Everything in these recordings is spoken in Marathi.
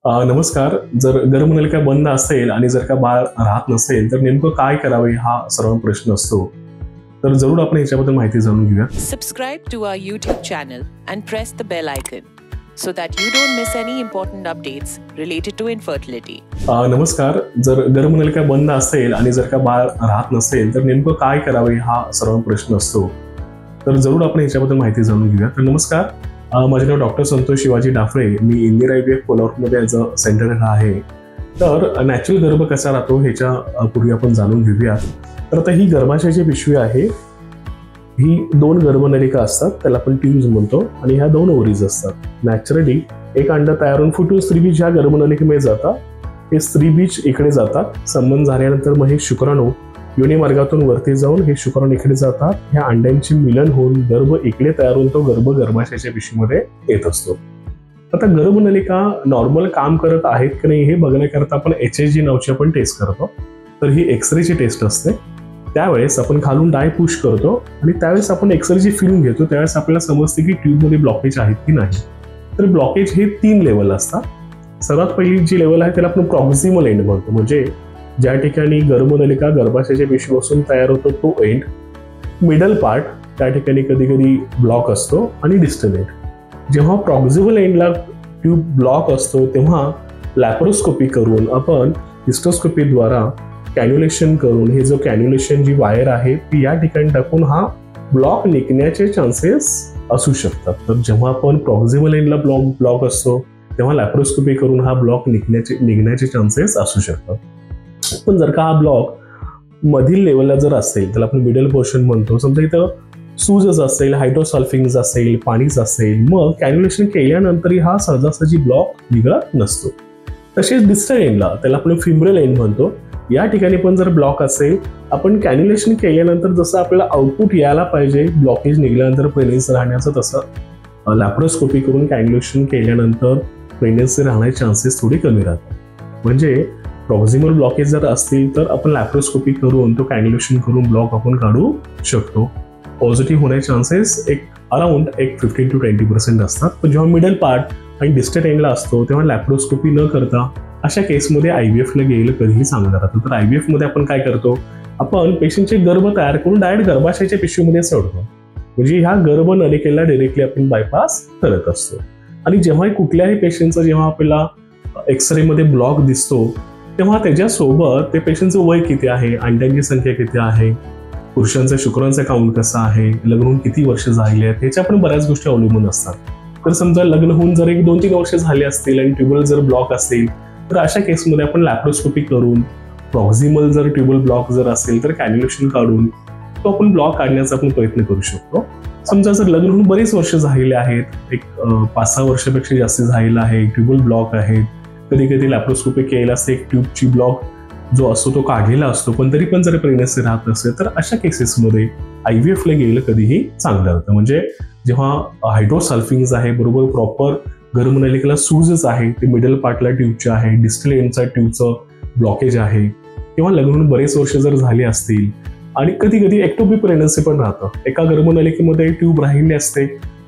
नमस्कार. जर गर्भनलिका बंद असेल आणि जर का बाळ राहत नसेल तर नेमकं काय करावे हा सर्व प्रश्न असतो. तर जरूर आपण याच्याबद्दल माहिती जाणून घेऊया. Subscribe to our YouTube channel and press the bell icon so that you don't miss any important updates related to infertility. नमस्कार. जर गर्भनलिका बंद असेल आणि जर का बाळ राहत नसेल तर नेमकं काय करावे हा सर्व प्रश्न असतो. तर जरूर आपण याच्याबद्दल माहिती जाणून घेऊया. तर नमस्कार. माझे नाव डॉक्टर संतोष शिवाजी डाफळे. मी इंदिरा IVF कोल्हापूरमध्ये ॲज अ सेंटर हेड आहे. तर नॅचरल गर्भ कसा राहतो ह्याच्या पूर्वी आपण जाणून घेऊया. तर आता ही गर्भाशयाची पिशवी आहे. ही 2 गर्भनलिका असतात, त्याला आपण ट्यूब्स म्हणतो, आणि ह्या 2 ओव्हरीज असतात. नॅचरली एक अंड तयार होऊन फुटून स्त्रीबीज ह्या गर्भनलिकेमध्ये जातात. हे स्त्रीबीज इकडे जातात. संबंध झाल्यानंतर मग हे शुक्राणू योनी मार्गातून वरती जाऊन हे शुक्राणू इकडे जातात. ह्या अंड्यांचे मिलन होऊन गर्भ इकडे तयार होऊन तो गर्भ गर्भाशयाच्या पिशवीमध्ये येत असतो. आता गर्भनलिका नॉर्मल काम करत आहेत की नाही हे बघण्याकरता आपण HSG नावाची आपण टेस्ट करतो. तर ही एक्सरेची टेस्ट असते. त्यावेळेस आपण खालून डाय पुश करतो आणि त्यावेळेस आपण एक्सरेची फिलिंग घेतो. त्यावेळेस आपल्याला समजते की ट्यूबमध्ये ब्लॉकेज आहेत की नाही. तर ब्लॉकेज हे 3 लेवल असतात. सर्वात पहिली जी लेवल आहे त्याला आपण प्रॉक्सिमल एंड म्हणतो, म्हणजे ज्या ठिकाणी गर्भनलिका गर्भाशयाच्या पिशवीपासून तयार होतो तो एंड. मिडल पार्ट त्या ठिकाणी कधी कधी ब्लॉक असतो आणि डिस्टल एंड. जेव्हा प्रॉक्सिमल एंडला ट्यूब ब्लॉक असतो तेव्हा लॅप्रोस्कोपी करून आपण हिस्टोस्कोपीद्वारा कॅन्युलेशन करून हे जो कॅन्युलेशन जी वायर आहे ती या ठिकाणी टाकून हा ब्लॉक निघण्याचे चान्सेस असू शकतात. तर जेव्हा आपण प्रॉक्सिमल एंडला ब्लॉक असतो तेव्हा लॅप्रोस्कोपी करून हा ब्लॉक निघण्याचे चान्सेस असू शकतात. पण जर का हा ब्लॉक मधील लेवलला जर असेल त्याला आपण मिडल पोर्शन म्हणतो. समजा इथं सूजच असेल, हायड्रोसल्फिंग्स असेल, पाणीच असेल, मग कॅन्युलेशन केल्यानंतरही हा सहजासहजी ब्लॉक निघत नसतो. तसेच डिस्टल एंडला त्याला आपण फिमरल एंड म्हणतो. या ठिकाणी पण जर ब्लॉक असेल, आपण कॅन्युलेशन केल्यानंतर जसं आपल्याला आउटपुट यायला पाहिजे ब्लॉकेज निघाल्यानंतर प्रेग्नन्सी राहण्याचं, तसं लॅप्रोस्कोपी करून कॅन्युलेशन केल्यानंतर प्रेग्नन्सी राहण्याचे चान्सेस थोडे कमी राहतात. म्हणजे प्रॉक्सिमल ब्लॉकेज जर असतील तर आपण लॅप्रोस्कोपी करून तो कॅन्युलेशन करून ब्लॉक आपण काढू शकतो. पॉझिटिव्ह होण्याचे चान्सेस अराउंड 15 to 20% असतात. पण जेव्हा मिडल पार्ट आणि डिस्टल एंडला असतो तेव्हा लॅप्रोस्कोपी न करता अशा केसमध्ये IVFला गेलं कधीही चांगलं राहतं. तर IVFमध्ये आपण काय करतो, आपण पेशंटचे गर्भ तयार करून डायरेक्ट गर्भाशयाच्या पिशवीमध्ये सोडतो. म्हणजे ह्या गर्भनलिकेला डायरेक्टली आपण बायपास करत असतो. आणि जेव्हा कुठल्याही पेशंटचा जेव्हा आपल्याला एक्सरेमध्ये ब्लॉक दिसतो तेव्हा त्याच्यासोबत ते पेशंटचं वय किती आहे, अंड्यांची संख्या किती आहे, पुरुषांचा शुक्रांचा काउंट कसा आहे, लग्न होऊन किती वर्ष झाली आहेत, ह्याच्या पण बऱ्याच गोष्टी अवलंबून असतात. तर समजा लग्न होऊन जर 1-2-3 वर्ष झाले असतील आणि ट्युबल जर ब्लॉक असेल तर अशा केसमध्ये आपण लॅप्रोस्कोपी करून प्रॉक्सिमल जर ट्युबल ब्लॉक जर असेल तर कॅन्युलेशन काढून तो आपण ब्लॉक काढण्याचा आपण प्रयत्न करू शकतो. समजा जर लग्न होऊन बरेच वर्ष झालेले आहेत, 5-6 वर्षापेक्षा जास्त झालेलं आहे, ट्युबल ब्लॉक आहेत, कधी कधी लॅप्रोस्कोपी केलेला असते, एक ट्यूबची ब्लॉक जो असतो तो काढलेला असतो, पण तरी पण जर प्रेग्नन्सी राहत नसेल तर अशा केसेसमध्ये IVFला गेलं कधीही चांगलं राहतं. म्हणजे जेव्हा हायड्रोसल्फिंग्स आहे, बरोबर प्रॉपर गर्भनलिकेला सूजच आहे, ते मिडल पार्टला ट्यूबचे आहे, डिस्टल एंडचा ट्यूबचं ब्लॉकेज आहे, किंवा लग्न होऊन बरेच वर्ष जर झाले असतील आणि कधी कधी एक्टोपिक प्रेग्नन्सी पण राहतं. एका गर्भनलिकेमध्ये ट्यूब राहिली असते.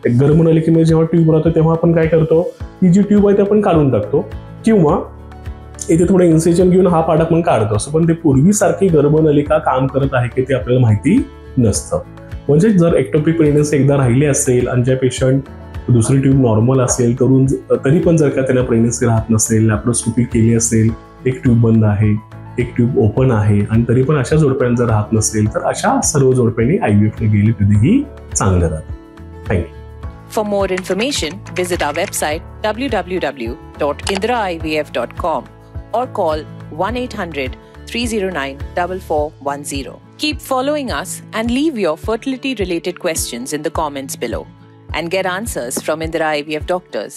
गर्भनलिकेमध्ये जेव्हा ट्यूब राहतो तेव्हा आपण काय करतो, ही जी ट्यूब आहे ते आपण काढून टाकतो किंवा इथे थोडं इन्सिजन घेऊन हा पार्ट आपण काढतो असं. पण ते पूर्वीसारखी गर्भनलिका काम करत आहे की ते आपल्याला माहिती नसतं. म्हणजे जर एक्टोपिक प्रेग्नन्सी एकदा राहिली असेल आणि ज्या पेशंट दुसरी ट्यूब नॉर्मल असेल करून तरी पण जर का त्यांना प्रेग्नन्सी राहत नसेल, लॅप्रोस्कोपी केली असेल, एक ट्यूब बंद आहे, एक ट्यूब ओपन आहे आणि तरी पण अशा जोडप्यांना जर राहत नसेल तर अशा सर्व जोडप्यांनी IVFला गेले कधीही चांगलं राहतं. Thank you. For more information, visit our website www.indraivf.com or call 1-800-309-4410. Keep following us and leave your fertility-related questions in the comments below and get answers from Indira IVF doctors.